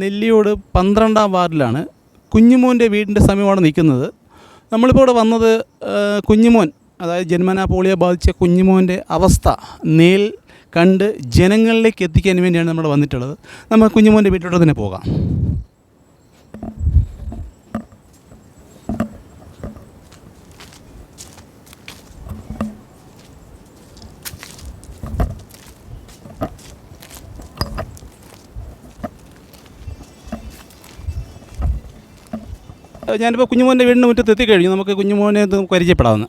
നെല്ലിയോട് 12-ാം വാർഡിലാണ്. കുഞ്ഞുമോൻ്റെ വീടിൻ്റെ സമീപമാണ് നിൽക്കുന്നത്. നമ്മളിപ്പോൾ ഇവിടെ വന്നത് കുഞ്ഞുമോൻ, അതായത് ജന്മനാ പോളിയോ ബാധിച്ച കുഞ്ഞുമോൻ്റെ അവസ്ഥ കണ്ട് ജനങ്ങളിലേക്ക് എത്തിക്കാൻ വേണ്ടിയാണ് നമ്മൾ വന്നിട്ടുള്ളത്. നമ്മൾ കുഞ്ഞുമോൻ്റെ വീട്ടിലോട്ട് തന്നെ പോകാം. ഞാനിപ്പോൾ കുഞ്ഞുമോൻ്റെ വീടിൻ്റെ മുറ്റത്ത് എത്തിക്കഴിഞ്ഞു. നമുക്ക് കുഞ്ഞുമോനെ പരിചയപ്പെടാവുന്ന.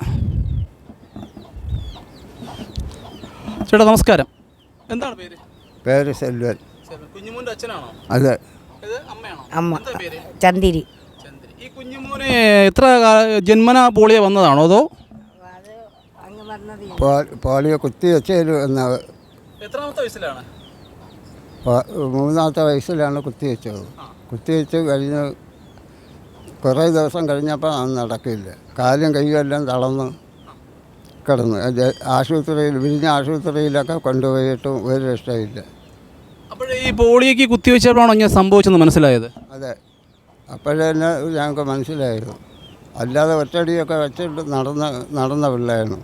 ചേട്ടാ നമസ്കാരം, എന്താണ് പേര്? പേര് സെൽവൻ. കുഞ്ഞുമോൻ്റെ അച്ഛനാണോ? അതെ. അമ്മയാണോ? അമ്മ ചന്ദിരി. ഈ കുഞ്ഞുമോനെ എത്ര ജന്മനാ പോളിയോ വന്നതാണോ അതോ പോളിയോ കുത്തി വെച്ചൊരു എത്രാമത്തെ വയസ്സിലാണ്? 3-ാമത്തെ വയസ്സിലാണ് കുത്തിവെച്ചത്. കുത്തിവെച്ച് കഴിഞ്ഞ് കുറേ ദിവസം കഴിഞ്ഞപ്പോൾ അത് നടക്കില്ല. കാലും കൈയും എല്ലാം തളർന്ന് കിടന്നു. വിഴിഞ്ഞ ആശുപത്രിയിലൊക്കെ കൊണ്ടുപോയിട്ടും ഒരു രക്ഷയില്ല. അപ്പോൾ ഈ പോളിയോക്ക് കുത്തിവെച്ചപ്പോഴാണോ ഞാൻ സംഭവിച്ചെന്ന് മനസ്സിലായത്? അതെ, അപ്പോഴന്നെ ഞങ്ങൾക്ക് മനസ്സിലായത്. അല്ലാതെ ഒറ്റടിയൊക്കെ വെച്ചിട്ട് നടന്ന പിള്ളേരാണ്.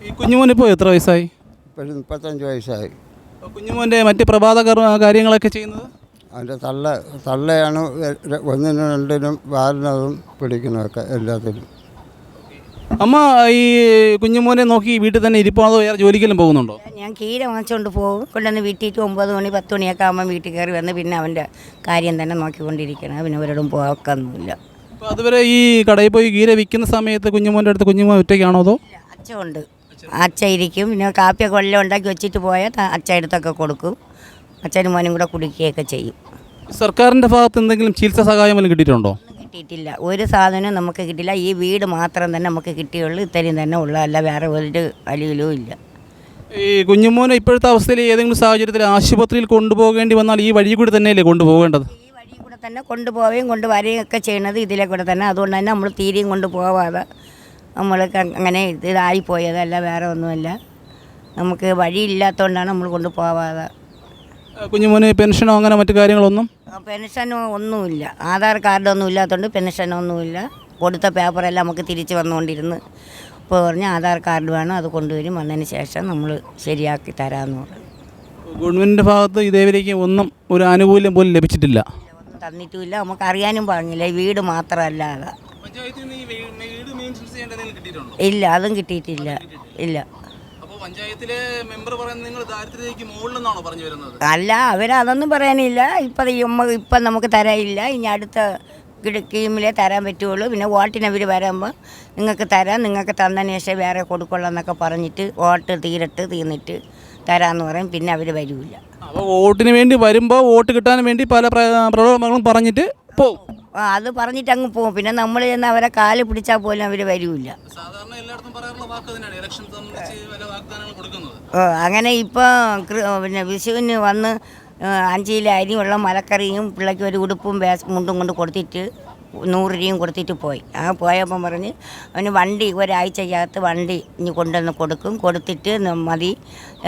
ഈ കുഞ്ഞുമോനിപ്പോൾ എത്ര വയസ്സായി? ഇപ്പോഴും 35 വയസ്സായി. കുഞ്ഞുമോൻ്റെ മറ്റ് പ്രഭാത കാര്യങ്ങളൊക്കെ ചെയ്യുന്നത്? അതിൻ്റെ തള്ളയാണ് 1-നും 2-നും വാലിനതും പിടിക്കുന്നതൊക്കെ എല്ലാത്തിനും. അമ്മ ഈ കുഞ്ഞുമോനെ നോക്കി വീട്ടിൽ തന്നെ ഇരിപ്പോ അതോ വേറെ ജോലിക്കെല്ലാം പോകുന്നുണ്ടോ? ഞാൻ കീര വാങ്ങിച്ചുകൊണ്ട് പോകും. കൊണ്ടുവന്ന് വീട്ടിൽ 9 മണി 10 മണിയൊക്കെ ആകുമ്പോൾ വീട്ടിൽ കയറി വന്ന് പിന്നെ അവൻ്റെ കാര്യം തന്നെ നോക്കിക്കൊണ്ടിരിക്കണം. പിന്നെ ഒരിടം പോക്കൊന്നുമില്ല. അപ്പോൾ അതുവരെ ഈ കടയിൽ പോയി കീര വിൽക്കുന്ന സമയത്ത് കുഞ്ഞുമോൻ്റെ അടുത്ത് കുഞ്ഞുമോൻ ഒറ്റയ്ക്കാണോ അതോ? അച്ഛനുണ്ട്. അച്ഛൻ ഇരിക്കും. പിന്നെ കാപ്പിയൊക്കെ വെള്ളം ഉണ്ടാക്കി വെച്ചിട്ട് പോയാൽ അച്ഛൻ എടുത്തൊക്കെ കൊടുക്കും. അച്ഛനും മോനും കൂടെ കുടിക്കുകയൊക്കെ ചെയ്യും. സർക്കാരിൻ്റെ ഭാഗത്ത് എന്തെങ്കിലും ചികിത്സാ സഹായം വല്ലതും കിട്ടിയിട്ടുണ്ടോ? കിട്ടിയിട്ടില്ല, ഒരു സാധനവും നമുക്ക് കിട്ടില്ല. ഈ വീട് മാത്രം തന്നെ നമുക്ക് കിട്ടിയുള്ളൂ. ഇത്രയും തന്നെ ഉള്ള, അല്ല വേറെ ഒരു വലിയിലും ഇല്ല. ഈ കുഞ്ഞുമോനെ ഇപ്പോഴത്തെ അവസ്ഥയിൽ ഏതെങ്കിലും സാഹചര്യത്തിൽ ആശുപത്രിയിൽ കൊണ്ടുപോകേണ്ടി വന്നാൽ ഈ വഴി കൂടി തന്നെയല്ലേ കൊണ്ടുപോകേണ്ടത്? ഈ വഴി കൂടെ തന്നെ കൊണ്ടുപോവുകയും കൊണ്ടുവരികയും ഒക്കെ ചെയ്യണത് ഇതിലെ കൂടെ തന്നെ. അതുകൊണ്ട് തന്നെ നമ്മൾ തീരെയും കൊണ്ടുപോകാതെ നമ്മൾക്ക് അങ്ങനെ ഇതായിപ്പോയതല്ല, വേറെ ഒന്നുമല്ല. നമുക്ക് വഴിയില്ലാത്തതുകൊണ്ടാണ് നമ്മൾ കൊണ്ടുപോകാതെ. കുഞ്ഞുമോന് പെൻഷനോ അങ്ങനെ മറ്റു കാര്യങ്ങളൊന്നും? പെൻഷനോ ഒന്നുമില്ല. ആധാർ കാർഡൊന്നും ഇല്ലാത്തതുകൊണ്ട് പെൻഷനൊന്നുമില്ല. കൊടുത്ത പേപ്പറെല്ലാം നമുക്ക് തിരിച്ച് വന്നുകൊണ്ടിരുന്ന് ഇപ്പോൾ പറഞ്ഞാൽ ആധാർ കാർഡ് വേണം, അത് കൊണ്ടുവരും. വന്നതിന് ശേഷം നമ്മൾ ശരിയാക്കി തരാമെന്ന് പറഞ്ഞു. ഗവൺമെൻറ്റിൻ്റെ ഭാഗത്ത് ഇതേവരേക്കും ഒന്നും ഒരു ആനുകൂല്യം പോലും ലഭിച്ചിട്ടില്ല. ഒന്നും തന്നിട്ടുമില്ല. നമുക്ക് അറിയാനും പറഞ്ഞില്ല. ഈ വീട് മാത്രമല്ലാതെ ഇല്ല, അതും കിട്ടിയിട്ടില്ല. ഇല്ല. അല്ല, അവരതൊന്നും പറയാനില്ല. ഇപ്പം നമുക്ക് തരാനില്ല. ഇനി അടുത്ത സ്കീമിലേ തരാൻ പറ്റുള്ളൂ. പിന്നെ വോട്ടിന് അവർ വരുമ്പോൾ നിങ്ങൾക്ക് തരാം, നിങ്ങൾക്ക് തന്നതിന് ശേഷം വേറെ കൊടുക്കുള്ളൂ എന്നൊക്കെ പറഞ്ഞിട്ട് വോട്ട് തീർന്നിട്ട് തരാമെന്ന് പറയും. പിന്നെ അവർ വരില്ല. അപ്പോൾ വോട്ടിന് വേണ്ടി വരുമ്പോൾ വോട്ട് കിട്ടാൻ വേണ്ടി പല പ്രലോഭനങ്ങളും പറഞ്ഞിട്ട് പോകും. അത് പറഞ്ഞിട്ട് അങ്ങ് പോകും. പിന്നെ നമ്മൾ ചെന്ന് അവരെ കാല് പിടിച്ചാൽ പോലും അവർ വരില്ല. അങ്ങനെ ഇപ്പോൾ പിന്നെ വിഷുവിന് വന്ന് 5 കിലോ അരിയുള്ള മലക്കറിയും പിള്ളേക്ക് ഒരു ഉടുപ്പും മുണ്ടും കൊണ്ട് കൊടുത്തിട്ട് 100 രൂപയും കൊടുത്തിട്ട് പോയി. പോയപ്പം പറഞ്ഞ് അവന് വണ്ടി ഒരാഴ്ചക്കകത്ത് വണ്ടി ഇനി കൊണ്ടുവന്ന് കൊടുത്തിട്ട് മതി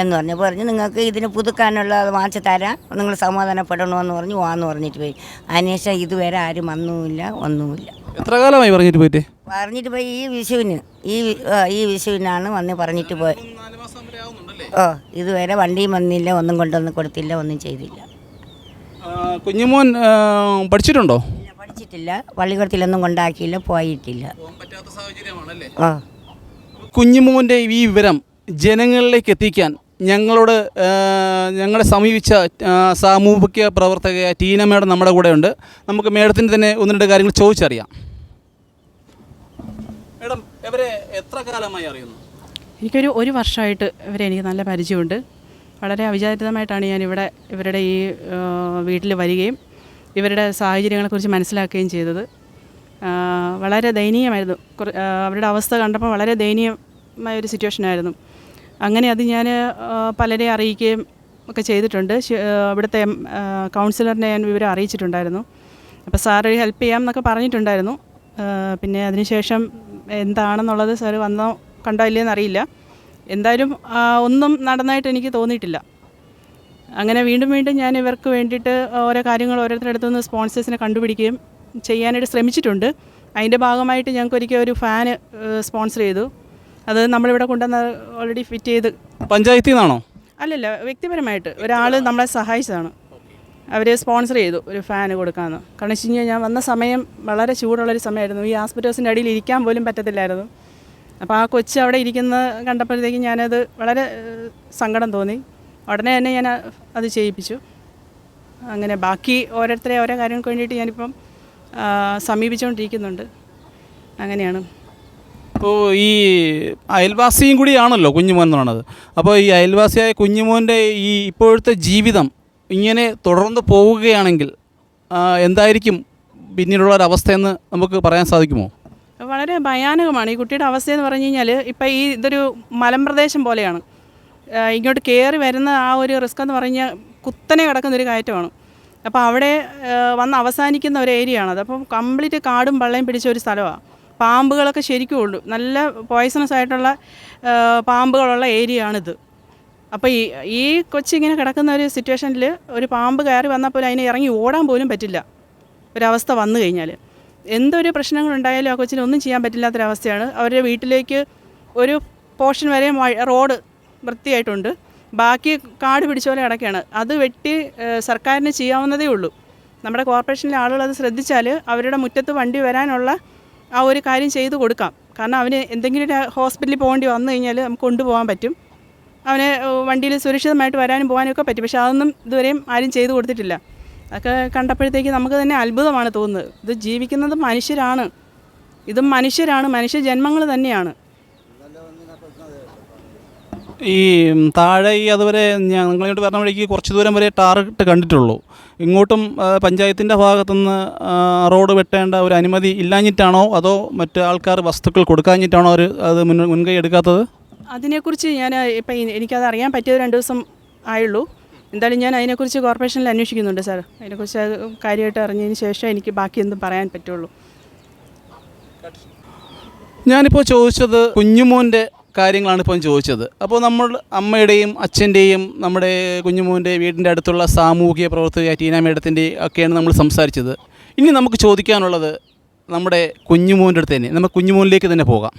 എന്ന് പറഞ്ഞ് നിങ്ങൾക്ക് ഇതിന് പുതുക്കാനുള്ള വാങ്ങിച്ച് തരാം, നിങ്ങൾ സമാധാനപ്പെടണമെന്ന് പറഞ്ഞ് പറഞ്ഞിട്ട് പോയി. അതിനുശേഷം ഇതുവരെ ആരും വന്നുമില്ല, ഒന്നുമില്ല. എത്ര കാലമായി പറഞ്ഞിട്ട് പോയി? ഈ വിഷുവിനാണ് പറഞ്ഞിട്ട് പോയി. ഇതുവരെ വണ്ടിയും വന്നില്ല, ഒന്നും കൊണ്ടുവന്ന് കൊടുത്തില്ല, ഒന്നും ചെയ്തില്ല. കുഞ്ഞുമോൻ പഠിച്ചിട്ടുണ്ടോ? പഠിച്ചിട്ടില്ല. പള്ളിക്കൂടത്തിലൊന്നും കൊണ്ടാക്കിയില്ല, പോയിട്ടില്ല. കുഞ്ഞുമോൻ്റെ ഈ വിവരം ജനങ്ങളിലേക്ക് എത്തിക്കാൻ ഞങ്ങളെ സമീപിച്ച സാമൂഹിക പ്രവർത്തക ടീന മേഡം നമ്മുടെ കൂടെ ഉണ്ട്. നമുക്ക് മേഡത്തിൻ്റെ തന്നെ 1-2 കാര്യങ്ങൾ ചോദിച്ചറിയാം. മേഡം, ഇവരെ എത്ര കാലമായി അറിയുന്നു? ഒരു വർഷമായിട്ട് ഇവരെ എനിക്ക് നല്ല പരിചയമുണ്ട്. വളരെ അവിചാരിതമായിട്ടാണ് ഞാൻ ഇവരുടെ ഈ വീട്ടിൽ വരികയും ഇവരുടെ സാഹചര്യങ്ങളെക്കുറിച്ച് മനസ്സിലാക്കുകയും ചെയ്തത്. വളരെ ദയനീയമായിരുന്നു. അവരുടെ അവസ്ഥ കണ്ടപ്പോൾ വളരെ ദയനീയമായൊരു സിറ്റുവേഷനായിരുന്നു. അങ്ങനെ അത് ഞാൻ പലരെ അറിയിക്കുകയും ഒക്കെ ചെയ്തിട്ടുണ്ട്. ഇവിടുത്തെ കൗൺസിലറിനെ ഞാൻ വിവരം അറിയിച്ചിട്ടുണ്ടായിരുന്നു. അപ്പോൾ സാർ ഹെൽപ്പ് ചെയ്യാം എന്നൊക്കെ പറഞ്ഞിട്ടുണ്ടായിരുന്നു. പിന്നെ അതിനുശേഷം എന്താണെന്നുള്ളത് സാർ വന്നോ കണ്ടോ ഇല്ലയെന്ന് അറിയില്ല. എന്തായാലും ഒന്നും നടന്നായിട്ട് എനിക്ക് തോന്നിയിട്ടില്ല. അങ്ങനെ വീണ്ടും വീണ്ടും ഞാൻ ഇവർക്ക് വേണ്ടിയിട്ട് ഓരോ കാര്യങ്ങൾ ഓരോരുത്തരുടെ അടുത്തു നിന്ന് സ്പോൺസേഴ്സിനെ കണ്ടുപിടിക്കുകയും ചെയ്യാനായിട്ട് ശ്രമിച്ചിട്ടുണ്ട്. അതിൻ്റെ ഭാഗമായിട്ട് ഞങ്ങൾക്ക് ഒരിക്കൽ ഒരു ഫാന് സ്പോൺസർ ചെയ്തു. അത് നമ്മളിവിടെ കൊണ്ടുവന്ന് ഓൾറെഡി ഫിറ്റ് ചെയ്ത്. പഞ്ചായത്തിൽ നിന്നാണോ? അല്ലല്ല, വ്യക്തിപരമായിട്ട് ഒരാൾ നമ്മളെ സഹായിച്ചതാണ്. അവർ സ്പോൺസർ ചെയ്തു ഒരു ഫാന് കൊടുക്കാമെന്ന്. കാരണം വെച്ച് കഴിഞ്ഞാൽ ഞാൻ വന്ന സമയം വളരെ ചൂടുള്ളൊരു സമയമായിരുന്നു. ഈ ആസ്പെറ്റോസിൻ്റെ അടിയിൽ ഇരിക്കാൻ പോലും പറ്റത്തില്ലായിരുന്നു. അപ്പോൾ ആ കൊച്ച് അവിടെ ഇരിക്കുന്ന കണ്ടപ്പോഴത്തേക്കും ഞാനത് വളരെ സങ്കടം തോന്നി. ഉടനെ തന്നെ ഞാൻ അത് ചെയ്യിപ്പിച്ചു. അങ്ങനെ ബാക്കി ഓരോരുത്തരെ ഓരോ കാര്യങ്ങൾക്ക് വേണ്ടിയിട്ട് ഞാനിപ്പം സമീപിച്ചുകൊണ്ടിരിക്കുന്നുണ്ട്. അങ്ങനെയാണ്. അപ്പോൾ ഈ അയൽവാസിയും കൂടിയാണല്ലോ കുഞ്ഞുമോൻ എന്ന് പറയുന്നത്. അപ്പോൾ ഈ അയൽവാസിയായ കുഞ്ഞുമോൻ്റെ ഈ ഇപ്പോഴത്തെ ജീവിതം ഇങ്ങനെ തുടർന്ന് പോവുകയാണെങ്കിൽ എന്തായിരിക്കും പിന്നീടുള്ളൊരവസ്ഥയെന്ന് നമുക്ക് പറയാൻ സാധിക്കുമോ? വളരെ ഭയാനകമാണ് ഈ കുട്ടിയുടെ അവസ്ഥയെന്ന് പറഞ്ഞു കഴിഞ്ഞാൽ. ഇപ്പം ഇതൊരു മലമ്പ്രദേശം പോലെയാണ്. ഇങ്ങോട്ട് കയറി വരുന്ന ആ ഒരു റിസ്ക് എന്ന് പറഞ്ഞാൽ കുത്തനെ കിടക്കുന്നൊരു കയറ്റമാണ്. അപ്പോൾ അവിടെ വന്ന് അവസാനിക്കുന്ന ഒരു ഏരിയയാണത്. അപ്പം കംപ്ലീറ്റ് കാടും പള്ളയും പിടിച്ച ഒരു സ്ഥലമാണ്. പാമ്പുകളൊക്കെ ശരിക്കും ഉള്ളൂ. നല്ല പോയ്സണസ് ആയിട്ടുള്ള പാമ്പുകളുള്ള ഏരിയയാണിത്. അപ്പോൾ ഈ കൊച്ചിങ്ങനെ കിടക്കുന്ന ഒരു സിറ്റുവേഷനിൽ ഒരു പാമ്പ് കയറി വന്നാൽ പോലും അതിനെ ഇറങ്ങി ഓടാൻ പോലും പറ്റില്ല ഒരവസ്ഥ വന്നു കഴിഞ്ഞാൽ. എന്തൊരു പ്രശ്നങ്ങളുണ്ടായാലും ആ കൊച്ചിന് ഒന്നും ചെയ്യാൻ പറ്റില്ലാത്തൊരവസ്ഥയാണ്. അവരുടെ വീട്ടിലേക്ക് ഒരു പോർഷൻ വരെ റോഡ് വൃത്തിയായിട്ടുണ്ട്. ബാക്കി കാട് പിടിച്ച പോലെ കിടക്കുകയാണ്. അത് വെട്ടി സർക്കാരിന് ചെയ്യാവുന്നതേ ഉള്ളൂ. നമ്മുടെ കോർപ്പറേഷനിലെ ആളുകൾ അത് ശ്രദ്ധിച്ചാൽ അവരുടെ മുറ്റത്ത് വണ്ടി വരാനുള്ള ആ ഒരു കാര്യം ചെയ്തു കൊടുക്കാം. കാരണം അവന് എന്തെങ്കിലും ഒരു ഹോസ്പിറ്റലിൽ പോകേണ്ടി വന്നു കഴിഞ്ഞാൽ നമുക്ക് കൊണ്ടുപോകാൻ പറ്റും. അവന് വണ്ടിയിൽ സുരക്ഷിതമായിട്ട് വരാനും പോകാനും ഒക്കെ പറ്റും. പക്ഷേ അതൊന്നും ഇതുവരെയും ആരും ചെയ്തു കൊടുത്തിട്ടില്ല. അതൊക്കെ കണ്ടപ്പോഴത്തേക്ക് നമുക്ക് തന്നെ അത്ഭുതമാണ് തോന്നുന്നത്. ഇത് ജീവിക്കുന്നത് മനുഷ്യരാണ്. ഇതും മനുഷ്യരാണ്, മനുഷ്യ ജന്മങ്ങൾ തന്നെയാണ്. ഈ താഴെ ഈ അതുവരെ നിങ്ങളിങ്ങോട്ട് പറഞ്ഞ വഴിക്ക് കുറച്ച് ദൂരം വരെ ടാറിട്ട് കണ്ടിട്ടുള്ളൂ. ഇങ്ങോട്ടും പഞ്ചായത്തിൻ്റെ ഭാഗത്തുനിന്ന് റോഡ് വെട്ടേണ്ട ഒരു അനുമതി ഇല്ലാഞ്ഞിട്ടാണോ അതോ മറ്റ് ആൾക്കാർ വസ്തുക്കൾ കൊടുക്കാഞ്ഞിട്ടാണോ അവർ അത് മുൻകൈ എടുക്കാത്തത്? അതിനെക്കുറിച്ച് ഞാൻ ഇപ്പം എനിക്കത് അറിയാൻ പറ്റിയത് 2 ദിവസം ആയുള്ളൂ. എന്തായാലും ഞാൻ അതിനെക്കുറിച്ച് കോർപ്പറേഷനിൽ അന്വേഷിക്കുന്നുണ്ട് സാർ. അതിനെക്കുറിച്ച് കാര്യമായിട്ട് അറിഞ്ഞതിന് ശേഷം എനിക്ക് ബാക്കി എന്തും പറയാൻ പറ്റുള്ളൂ. ഞാനിപ്പോൾ ചോദിച്ചത് കുഞ്ഞുമോൻ്റെ കാര്യങ്ങളാണ് ഇപ്പം ചോദിച്ചത്. അപ്പോൾ നമ്മൾ അമ്മയുടെയും അച്ഛൻ്റെയും നമ്മുടെ കുഞ്ഞുമോൻ്റെ വീടിൻ്റെ അടുത്തുള്ള സാമൂഹിക പ്രവർത്തക ടീന മേഡത്തിൻ്റെയും ഒക്കെയാണ് നമ്മൾ സംസാരിച്ചത്. ഇനി നമുക്ക് ചോദിക്കാനുള്ളത് നമ്മുടെ കുഞ്ഞുമോൻ്റെ അടുത്ത് തന്നെ. നമുക്ക് കുഞ്ഞുമോനിലേക്ക് തന്നെ പോകാം.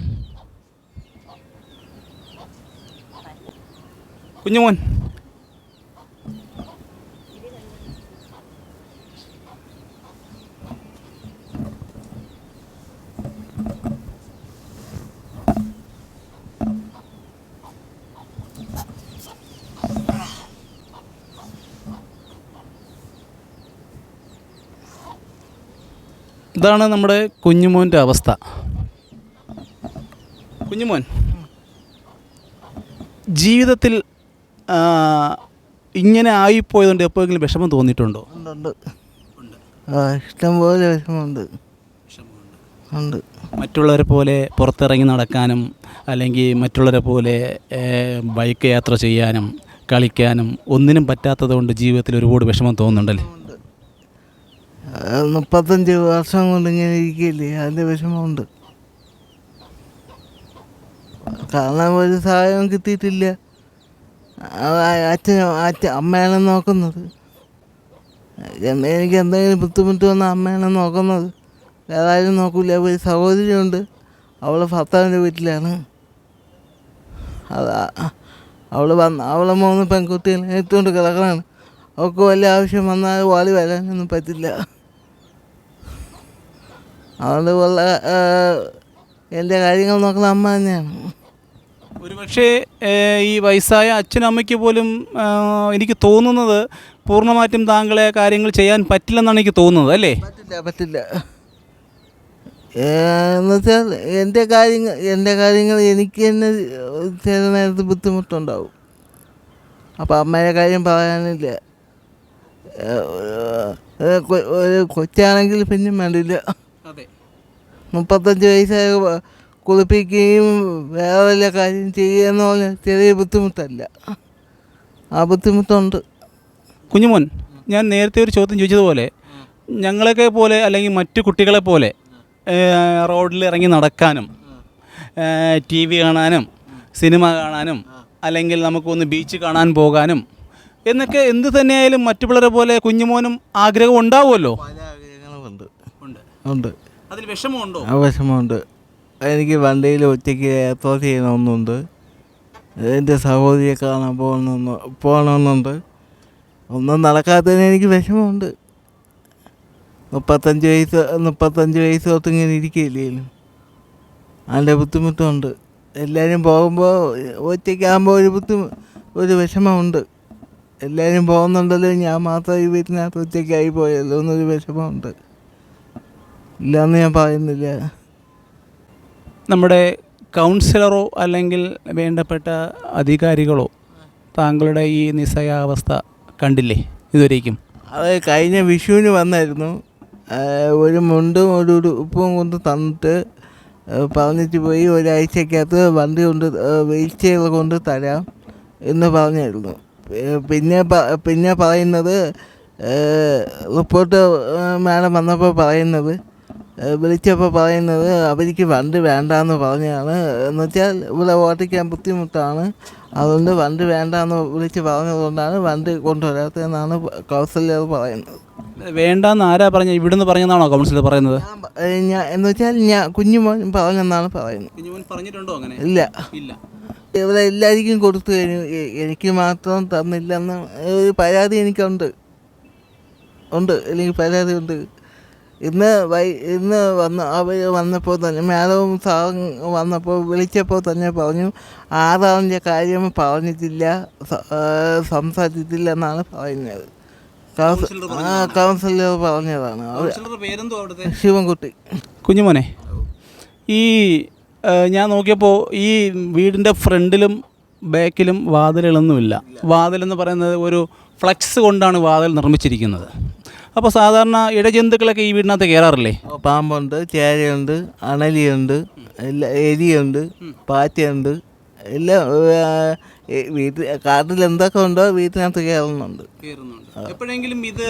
കുഞ്ഞുമോൻ, ഇതാണ് നമ്മുടെ കുഞ്ഞുമോൻ്റെ അവസ്ഥ. കുഞ്ഞുമോൻ ജീവിതത്തിൽ ഇങ്ങനെ ആയിപ്പോയതുകൊണ്ട് എപ്പോഴെങ്കിലും വിഷമം തോന്നിയിട്ടുണ്ടോ? ഉണ്ട്. ഇഷ്ടംപോലെ വിഷമമുണ്ട്. മറ്റുള്ളവരെ പോലെ പുറത്തിറങ്ങി നടക്കാനും അല്ലെങ്കിൽ മറ്റുള്ളവരെ പോലെ ബൈക്ക് യാത്ര ചെയ്യാനും കളിക്കാനും ഒന്നിനും പറ്റാത്തത് കൊണ്ട് ജീവിതത്തിൽ ഒരുപാട് വിഷമം തോന്നുന്നുണ്ടല്ലേ? 35 വർഷം കൊണ്ട് ഇങ്ങനെ ഇരിക്കില്ലേ, അതിൻ്റെ വിഷമമുണ്ട്. കാരണം ഒരു സഹായവും കിട്ടിയിട്ടില്ല. അമ്മയാണ് നോക്കുന്നത്. എനിക്ക് എന്തെങ്കിലും ബുദ്ധിമുട്ട് വന്നാൽ അമ്മയാണ് നോക്കുന്നത്. വേറെ ആരും നോക്കില്ല. ഒരു സഹോദരിയുണ്ട്, അവൾ ഭർത്താവിൻ്റെ വീട്ടിലാണ്. അവളെ 3 പെൺകുട്ടികൾ എടുത്തുകൊണ്ട് കിടക്കണാണ്. അവൾക്ക് വലിയ ആവശ്യം വന്നാൽ വാളി വരാനൊന്നും പറ്റില്ല. അതുകൊണ്ട് എൻ്റെ കാര്യങ്ങൾ നോക്കുന്ന അമ്മ തന്നെയാണ്. ഒരുപക്ഷേ ഈ വയസ്സായ അച്ഛനും അമ്മയ്ക്ക് പോലും എനിക്ക് തോന്നുന്നത് പൂർണ്ണമായിട്ടും താങ്കളെ കാര്യങ്ങൾ ചെയ്യാൻ പറ്റില്ലെന്നാണ് എനിക്ക് തോന്നുന്നത്, അല്ലേ? പറ്റില്ല. എന്നുവെച്ചാൽ എൻ്റെ കാര്യങ്ങൾ എനിക്ക് തന്നെ ചില നേരത്ത് ബുദ്ധിമുട്ടുണ്ടാവും. അപ്പോൾ അമ്മയുടെ കാര്യം പറയാനില്ല. ഒരു കൊച്ചാണെങ്കിൽ പിന്നെ വേണ്ടില്ല. 35 വയസ്സായ കുളിപ്പിക്കുകയും വേറെ വല്ല കാര്യം ചെയ്യുകയെന്ന് പറഞ്ഞാൽ ചെറിയ ബുദ്ധിമുട്ടല്ല. ആ ബുദ്ധിമുട്ടുണ്ട്. കുഞ്ഞുമോൻ, ഞാൻ നേരത്തെ ഒരു ചോദ്യം ചോദിച്ചതുപോലെ ഞങ്ങളൊക്കെ പോലെ അല്ലെങ്കിൽ മറ്റു കുട്ടികളെ പോലെ റോഡിൽ ഇറങ്ങി നടക്കാനും TV കാണാനും സിനിമ കാണാനും അല്ലെങ്കിൽ നമുക്കൊന്ന് ബീച്ച് കാണാൻ പോകാനും എന്നൊക്കെ എന്ത് തന്നെയായാലും മറ്റു പിള്ളേരെ പോലെ കുഞ്ഞുമോനും ആഗ്രഹം ഉണ്ടാവുമല്ലോ. പല ആഗ്രഹങ്ങളുമുണ്ട്. ഉണ്ട്. ഉണ്ട്. അതിൽ വിഷമമുണ്ടോ? വിഷമമുണ്ട്. എനിക്ക് വണ്ടിയിൽ ഒറ്റയ്ക്ക് യാത്ര ചെയ്യണമെന്നുണ്ട്. എൻ്റെ സഹോദരിയെ കാണാൻ പോകണമെന്നുണ്ട്. ഒന്നും നടക്കാത്തതിന് എനിക്ക് വിഷമമുണ്ട്. 35 വയസ്സ് തൊട്ട് ഇങ്ങനെ ഇരിക്കില്ലേലും അതിൻ്റെ ബുദ്ധിമുട്ടുണ്ട്. എല്ലാവരും പോകുമ്പോൾ ഒറ്റയ്ക്കാകുമ്പോൾ ഒരു വിഷമമുണ്ട്. എല്ലാവരും പോകുന്നുണ്ടല്ലോ, ഞാൻ മാത്രം ഈ വീട്ടിനകത്ത് ഒറ്റയ്ക്കായി പോയല്ലോ എന്നൊരു വിഷമമുണ്ട്. ഇല്ലയെന്ന് ഞാൻ പറയുന്നില്ല. നമ്മുടെ കൗൺസിലറോ അല്ലെങ്കിൽ വേണ്ടപ്പെട്ട അധികാരികളോ താങ്കളുടെ ഈ നിസ്സഹായാവസ്ഥ കണ്ടില്ലേ ഇതുവരേക്കും? അത് കഴിഞ്ഞ വിഷുവിന് വന്നായിരുന്നു. ഒരു മുണ്ടും ഒരു ഉപ്പും കൊണ്ട് തന്നിട്ട് പറഞ്ഞിട്ട് പോയി ഒരാഴ്ചക്കകത്ത് വണ്ടി കൊണ്ട് വീൽ ചെയർ കൊണ്ട് തരാം എന്ന് പറഞ്ഞായിരുന്നു. പിന്നെ പറയുന്നത് റിപ്പോർട്ട് മാഡം വന്നപ്പോൾ വിളിച്ചപ്പോൾ പറയുന്നത് അവർക്ക് വണ്ടി വേണ്ടാന്ന് പറഞ്ഞാണ്. എന്ന് വെച്ചാൽ ഇവിടെ ഓട്ടിക്കാൻ ബുദ്ധിമുട്ടാണ്, അതുകൊണ്ട് വണ്ടി വേണ്ടാന്ന് വിളിച്ച് പറഞ്ഞതുകൊണ്ടാണ് വണ്ടി കൊണ്ടുവരാത്തതെന്നാണ് കൗൺസിലർ പറയുന്നത്. വേണ്ടാന്ന് ആരാ പറഞ്ഞ? ഇവിടുന്ന് പറഞ്ഞതാണോ കൗൺസിലർ പറയുന്നത്? എന്ന് വെച്ചാൽ കുഞ്ഞുമോൻ പറഞ്ഞെന്നാണ് പറയുന്നത്. കുഞ്ഞുമോൻ പറഞ്ഞിട്ടുണ്ടോ അങ്ങനെ? ഇല്ല. ഇല്ല. ഇവിടെ എല്ലാവർക്കും കൊടുത്തു കഴിഞ്ഞു, എനിക്ക് മാത്രം തന്നില്ലെന്ന് ഒരു പരാതി എനിക്കുണ്ട്. എനിക്ക് പരാതി ഉണ്ട്. ഇന്ന് വന്നപ്പോൾ തന്നെ മാഡവും സാറും വന്നപ്പോൾ വിളിച്ചപ്പോൾ തന്നെ പറഞ്ഞു 6-ാം കാര്യം പറഞ്ഞിട്ടില്ല, സംസാരിച്ചിട്ടില്ല എന്നാണ് പറയുന്നത്. കൗൺസിലർ പറഞ്ഞതാണ്. ശിവൻകുട്ടി. കുഞ്ഞുമോനെ, ഈ ഞാൻ നോക്കിയപ്പോൾ ഈ വീടിൻ്റെ ഫ്രണ്ടിലും ബാക്കിലും വാതിലുകളൊന്നുമില്ല. വാതിലെന്ന് പറയുന്നത് ഒരു ഫ്ലക്സ് കൊണ്ടാണ് വാതിൽ നിർമ്മിച്ചിരിക്കുന്നത്. അപ്പോൾ സാധാരണ ഇഴജന്തുക്കളൊക്കെ ഈ വീടിനകത്ത് കയറാറില്ലേ? പാമ്പുണ്ട്, ചേരയുണ്ട്, അണലിയുണ്ട്, എലിയുണ്ട്, പാറ്റയുണ്ട്, എല്ലാം കാട്ടിൽ എന്തൊക്കെ ഉണ്ടോ വീട്ടിനകത്ത് കയറുന്നുണ്ട്. എപ്പോഴെങ്കിലും ഇത്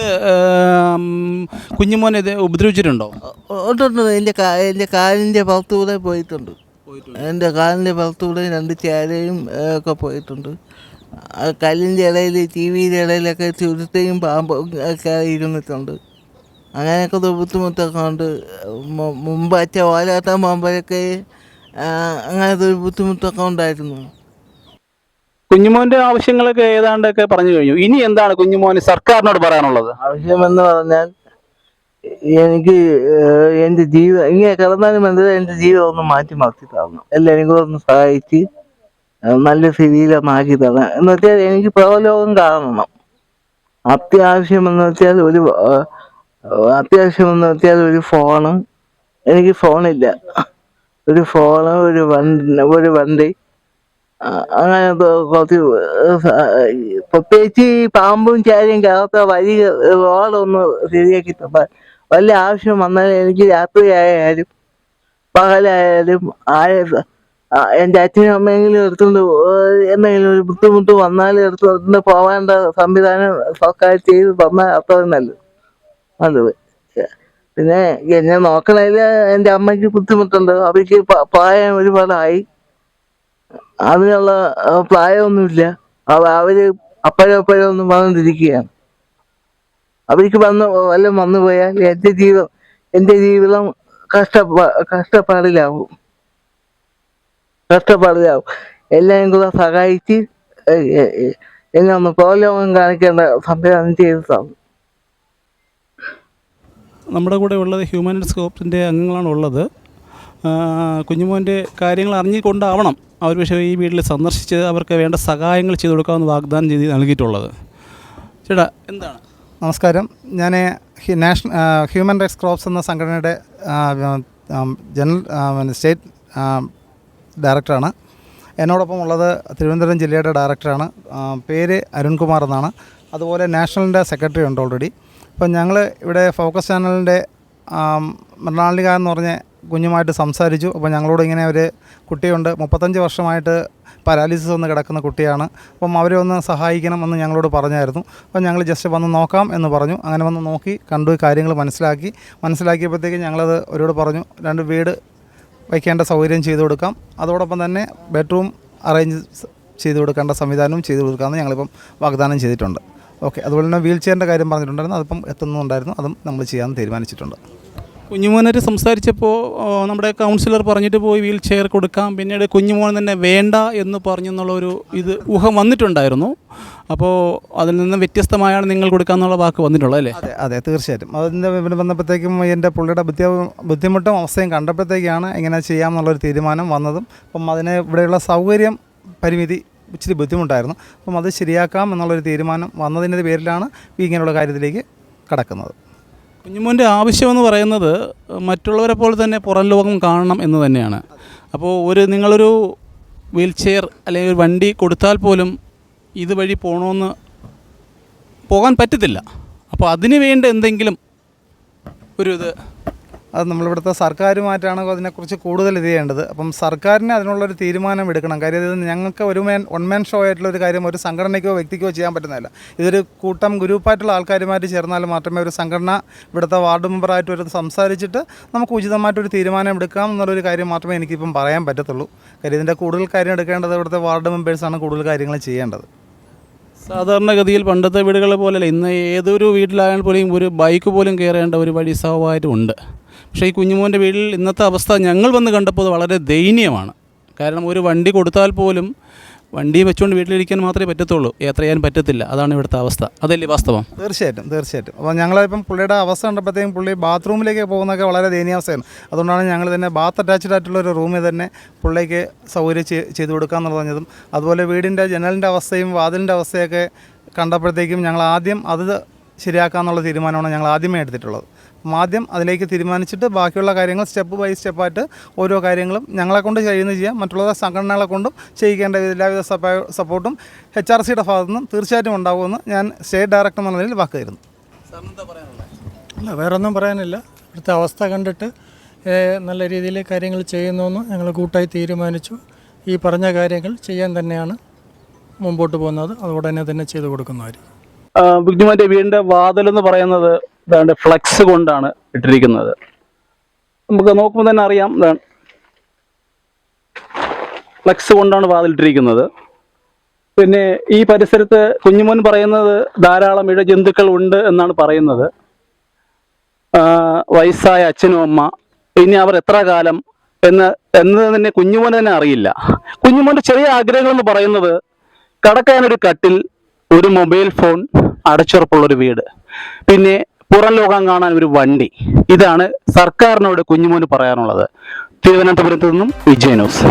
കുഞ്ഞുമോനെ ഇത് ഉപദ്രവിച്ചിട്ടുണ്ടോ? ഉണ്ട്. എൻ്റെ കാലിൻ്റെ പുറത്തുകൂടെ പോയിട്ടുണ്ട്. എൻ്റെ കാലിൻ്റെ പുറത്തുകൂടെ 2 ചേരയും ഒക്കെ പോയിട്ടുണ്ട്. കല്ലിൻ്റെ ഇടയിൽ, TVയുടെ ഇടയിലൊക്കെ ചുരുട്ടയും പാമ്പും ഒക്കെ ഇരുന്നിട്ടുണ്ട്. അങ്ങനെയൊക്കെ ബുദ്ധിമുട്ടൊക്കെ ഉണ്ട്. മുമ്പ് ഓലാട്ടം പോകുമ്പോഴൊക്കെ അങ്ങനത്തെ ഒരു ബുദ്ധിമുട്ടൊക്കെ ഉണ്ടായിരുന്നു. കുഞ്ഞുമോൻ്റെ ആവശ്യങ്ങളൊക്കെ ഏതാണ്ടൊക്കെ പറഞ്ഞു കഴിഞ്ഞു. ഇനി എന്താണ് കുഞ്ഞുമോന് സർക്കാരിനോട് പറയാനുള്ളത്? ആവശ്യമെന്ന് പറഞ്ഞാൽ എനിക്ക് എൻ്റെ ഇങ്ങനെ കിടന്നാലും മനസ്സിലായി എൻ്റെ ജീവിതം ഒന്ന് മാറ്റി തരണം. എല്ലാവരും കൂടെ ഒന്ന് സഹായിച്ച് നല്ല സ്ഥിതിയിലൊന്നാക്കി തരണം. എന്ന് വെച്ചാൽ എനിക്ക് പ്രലോകം കാണണം. അത്യാവശ്യമെന്ന് വെച്ചാൽ ഒരു ഫോണ്. എനിക്ക് ഫോണില്ല. ഒരു ഫോണ്, ഒരു വണ്ടി, അങ്ങനെ കുറച്ച് പ്രത്യേകിച്ച് ഈ പാമ്പും ചേരയും കയറാത്ത വഴി റോഡൊന്ന് ശരിയാക്കി തന്നാൽ. വല്ല ആവശ്യം വന്നാൽ എനിക്ക് രാത്രിയായാലും പകലായാലും എൻ്റെ അച്ഛനും അമ്മയെങ്കിലും എടുത്തുകൊണ്ട് എന്തെങ്കിലും ഒരു ബുദ്ധിമുട്ട് വന്നാൽ എടുത്തുകൊണ്ട് പോവേണ്ട സംവിധാനം സർക്കാർ ചെയ്ത് തന്നാൽ അത്രയും നല്ലത്. പിന്നെ എന്നെ നോക്കണതിൽ എൻ്റെ അമ്മയ്ക്ക് ബുദ്ധിമുട്ടുണ്ട്. അവർക്ക് പ്രായം ഒരുപാടായി. അതിനുള്ള പ്രായമൊന്നുമില്ല. അവർ അപ്പോഴപ്പോഴും ഒന്നും പറഞ്ഞിരിക്കുകയാണ്. അവർക്ക് വന്നു പോയാൽ എൻ്റെ ജീവിതം കഷ്ടപ്പാടിലാവും. എല്ലാവരും കൂടെ സഹായിച്ച് എന്നെ ഒന്ന് പ്രോലോകം കാണിക്കേണ്ട സംവിധാനം ചെയ്തു തന്നു. നമ്മുടെ കൂടെ ഉള്ളത് ഹ്യൂമൻ റൈറ്റ്സ് കോർപ്സിൻ്റെ അംഗങ്ങളാണ് ഉള്ളത്. കുഞ്ഞുമോൻ്റെ കാര്യങ്ങൾ അറിഞ്ഞുകൊണ്ടാവണം അവർ പക്ഷേ ഈ വീട്ടിൽ സന്ദർശിച്ച് അവർക്ക് വേണ്ട സഹായങ്ങൾ ചെയ്തു കൊടുക്കാമെന്ന് വാഗ്ദാനം ചെയ്ത് നൽകിയിട്ടുള്ളത്. ചേട്ടാ, എന്താണ്? നമസ്കാരം. ഞാൻ ഹ്യൂമൻ റൈറ്റ്സ് കോർപ്സ് എന്ന സംഘടനയുടെ സ്റ്റേറ്റ് ഡയറക്ടറാണ്. എന്നോടൊപ്പം ഉള്ളത് തിരുവനന്തപുരം ജില്ലയുടെ ഡയറക്ടറാണ്. പേര് അരുൺകുമാർ എന്നാണ്. അതുപോലെ നാഷണലിൻ്റെ സെക്രട്ടറി ഉണ്ട് ഓൾറെഡി. അപ്പം ഞങ്ങൾ ഇവിടെ ഫോക്കസ് ചാനലിൻ്റെ മൃണാളിക എന്ന് പറഞ്ഞ കുഞ്ഞുമായിട്ട് സംസാരിച്ചു. അപ്പോൾ ഞങ്ങളോട് ഇങ്ങനെ ഒരു കുട്ടിയുണ്ട്, 35 വർഷമായിട്ട് പാരാലിസിസ് വന്ന് കിടക്കുന്ന കുട്ടിയാണ്. അപ്പം അവരെ ഒന്ന് സഹായിക്കണമെന്ന് ഞങ്ങളോട് പറഞ്ഞായിരുന്നു. അപ്പം ഞങ്ങൾ ജസ്റ്റ് വന്ന് നോക്കാം എന്ന് പറഞ്ഞു. അങ്ങനെ വന്ന് നോക്കി കണ്ടു, കാര്യങ്ങൾ മനസ്സിലാക്കിയപ്പോഴത്തേക്കും ഞങ്ങളത് അവരോട് പറഞ്ഞു 2 വീട് വയ്ക്കേണ്ട സൗകര്യം ചെയ്തു കൊടുക്കാം. അതോടൊപ്പം തന്നെ ബെഡ്റൂം അറേഞ്ച് ചെയ്തു കൊടുക്കേണ്ട സംവിധാനവും ചെയ്തു കൊടുക്കാമെന്ന് ഞങ്ങളിപ്പം വാഗ്ദാനം ചെയ്തിട്ടുണ്ട്. ഓക്കെ, അതുപോലെ തന്നെ വീൽ ചെയറിൻ്റെ കാര്യം പറഞ്ഞിട്ടുണ്ടായിരുന്നു, അതിപ്പം എത്തുന്നുണ്ടായിരുന്നു, അതും നമ്മൾ ചെയ്യാൻ തീരുമാനിച്ചിട്ടുണ്ട്. കുഞ്ഞുമോനായിട്ട് സംസാരിച്ചപ്പോൾ നമ്മുടെ കൗൺസിലർ പറഞ്ഞിട്ട് പോയി വീൽ ചെയർ കൊടുക്കാം, പിന്നീട് കുഞ്ഞുമോൻ തന്നെ വേണ്ട എന്ന് പറഞ്ഞെന്നുള്ളൊരു ഊഹം വന്നിട്ടുണ്ടായിരുന്നു. അപ്പോൾ അതിൽ നിന്ന് വ്യത്യസ്തമായാണ് നിങ്ങൾ കൊടുക്കാമെന്നുള്ള വാക്ക് വന്നിട്ടുള്ളത് അല്ലേ? അതെ, തീർച്ചയായിട്ടും. അതിൻ്റെ വന്നപ്പോഴത്തേക്കും എൻ്റെ പുള്ളിയുടെ ബുദ്ധിമുട്ടും അവസ്ഥയും കണ്ടപ്പോഴത്തേക്കാണ് ഇങ്ങനെ ചെയ്യാമെന്നുള്ളൊരു തീരുമാനം വന്നതും. അപ്പം അതിന് ഇവിടെയുള്ള സൗകര്യം പരിമിതി ഇച്ചിരി ബുദ്ധിമുട്ടായിരുന്നു. അപ്പം അത് ശരിയാക്കാം എന്നുള്ളൊരു തീരുമാനം വന്നതിൻ്റെ പേരിലാണ് ഇങ്ങനെയുള്ള കാര്യത്തിലേക്ക് കടക്കുന്നത്. കുഞ്ഞുമോൻ്റെ ആവശ്യമെന്ന് പറയുന്നത് മറ്റുള്ളവരെ പോലെ തന്നെ പുറം ലോകം കാണണം എന്ന് തന്നെയാണ്. അപ്പോൾ നിങ്ങളൊരു വീൽ ചെയർ അല്ലെങ്കിൽ ഒരു വണ്ടി കൊടുത്താൽ പോലും ഇതുവഴി പോകാൻ പറ്റത്തില്ല. അപ്പോൾ അതിന് വേണ്ട എന്തെങ്കിലും അത് നമ്മളിവിടുത്തെ സർക്കാരുമായിട്ടാണ് അതിനെക്കുറിച്ച് കൂടുതൽ ഇത് ചെയ്യേണ്ടത്. അപ്പം സർക്കാരിന് അതിനുള്ളൊരു തീരുമാനം എടുക്കണം. കാര്യം ഇത് ഞങ്ങൾക്ക് വൺ മാൻ ഷോ ആയിട്ടുള്ളൊരു കാര്യം ഒരു സംഘടനയ്ക്കോ വ്യക്തിക്കോ ചെയ്യാൻ പറ്റുന്നതല്ല. ഇതൊരു ഗ്രൂപ്പായിട്ടുള്ള ആൾക്കാരുമായിട്ട് ചേർന്നാൽ മാത്രമേ ഒരു സംഘടന ഇവിടുത്തെ വാർഡ് മെമ്പറായിട്ട് ഒരു സംസാരിച്ചിട്ട് നമുക്ക് ഉചിതമായിട്ടൊരു തീരുമാനം എടുക്കാം എന്നുള്ളൊരു കാര്യം മാത്രമേ എനിക്കിപ്പം പറയാൻ പറ്റത്തുള്ളൂ. കാര്യം ഇതിൻ്റെ കൂടുതൽ കാര്യം എടുക്കേണ്ടത് ഇവിടുത്തെ വാർഡ് മെമ്പേഴ്സാണ് കൂടുതൽ കാര്യങ്ങൾ ചെയ്യേണ്ടത്. സാധാരണഗതിയിൽ പണ്ടത്തെ വീടുകളെ പോലെയല്ല, ഇന്ന് ഏതൊരു വീട്ടിലായാൽ പോലും ഒരു ബൈക്ക് പോലും കയറേണ്ട ഒരു വഴി സ്വാഭാവികമായിട്ടും ഉണ്ട്. പക്ഷേ ഈ കുഞ്ഞുമോൻ്റെ വീട്ടിൽ ഇന്നത്തെ അവസ്ഥ ഞങ്ങൾ വന്ന് കണ്ടപ്പോൾ അത് വളരെ ദയനീയമാണ്. കാരണം ഒരു വണ്ടി കൊടുത്താൽ പോലും വണ്ടി വെച്ചുകൊണ്ട് വീട്ടിലിരിക്കാൻ മാത്രമേ പറ്റത്തുള്ളൂ, യാത്ര ചെയ്യാൻ പറ്റത്തില്ല. അതാണ് ഇവിടുത്തെ അവസ്ഥ. അതല്ലേ വാസ്തവം? തീർച്ചയായിട്ടും. അപ്പോൾ ഞങ്ങളിപ്പം പുള്ളിയുടെ അവസ്ഥ കണ്ടപ്പോഴത്തേക്കും പുള്ളി ബാത്റൂമിലേക്ക് പോകുന്നതൊക്കെ വളരെ ദയനീയാവസ്ഥയാണ്. അതുകൊണ്ടാണ് ഞങ്ങൾ തന്നെ ബാത്ത് അറ്റാച്ച്ഡ് ആയിട്ടുള്ളൊരു റൂമിൽ തന്നെ പുള്ളിക്ക് സൗകര്യം ചെയ്തു കൊടുക്കാമെന്ന് പറഞ്ഞതും. അതുപോലെ വീടിൻ്റെ ജനലിൻ്റെ അവസ്ഥയും വാതിലിൻ്റെ അവസ്ഥയൊക്കെ കണ്ടപ്പോഴത്തേക്കും ഞങ്ങൾ ആദ്യം അത് ശരിയാക്കാമെന്നുള്ള തീരുമാനമാണ് ഞങ്ങൾ ആദ്യമേ എടുത്തിട്ടുള്ളത്. ആദ്യം അതിലേക്ക് തീരുമാനിച്ചിട്ട് ബാക്കിയുള്ള കാര്യങ്ങൾ സ്റ്റെപ്പ് ബൈ സ്റ്റെപ്പായിട്ട് ഓരോ കാര്യങ്ങളും ഞങ്ങളെക്കൊണ്ട് ചെയ്യാം, മറ്റുള്ള സംഘടനകളെ കൊണ്ടും ചെയ്യിക്കേണ്ട എല്ലാവിധ സപ്പോർട്ടും HRCയുടെ ഭാഗത്തു നിന്നും തീർച്ചയായിട്ടും ഉണ്ടാകുമെന്ന് ഞാൻ സ്റ്റേറ്റ് ഡയറക്ടർ എന്ന നിലയിൽ വാക്ക് തരുന്നു. അല്ല, വേറൊന്നും പറയാനില്ല. ഇവിടുത്തെ അവസ്ഥ കണ്ടിട്ട് നല്ല രീതിയിൽ കാര്യങ്ങൾ ചെയ്യുന്നുവെന്ന് ഞങ്ങൾ കൂട്ടായി തീരുമാനിച്ചു. ഈ പറഞ്ഞ കാര്യങ്ങൾ ചെയ്യാൻ തന്നെയാണ് മുമ്പോട്ട് പോകുന്നത്. അത് ഉടനെ തന്നെ ചെയ്തു കൊടുക്കുന്നതായിരിക്കും. കുഞ്ഞുമോൻ്റെ വീടിൻ്റെ വാതിലെന്ന് പറയുന്നത് ഇതാണ്ട് ഫ്ലെക്സ് കൊണ്ടാണ് ഇട്ടിരിക്കുന്നത്. നമുക്ക് നോക്കുമ്പോൾ തന്നെ അറിയാം, ഇതാണ് ഫ്ലെക്സ് കൊണ്ടാണ് വാതിലിട്ടിരിക്കുന്നത്. പിന്നെ ഈ പരിസരത്ത് കുഞ്ഞുമോൻ പറയുന്നത് ധാരാളം ഇഴജന്തുക്കൾ ഉണ്ട് എന്നാണ് പറയുന്നത്. വയസ്സായ അച്ഛനും അമ്മ, ഇനി അവർ എത്ര കാലം എന്ന് തന്നെ കുഞ്ഞുമോൻ തന്നെ അറിയില്ല. കുഞ്ഞുമോൻ്റെ ചെറിയ ആഗ്രഹങ്ങളെന്ന് പറയുന്നത് കടക്കാനൊരു കട്ടിൽ, ഒരു മൊബൈൽ ഫോൺ, അടച്ചുറപ്പുള്ളൊരു വീട്, പിന്നെ പുറം ലോകം കാണാൻ ഒരു വണ്ടി. ഇതാണ് സർക്കാരിനോട് കുഞ്ഞുമോന് പറയാനുള്ളത്. തിരുവനന്തപുരത്ത് നിന്നും വിജയ ന്യൂസ്.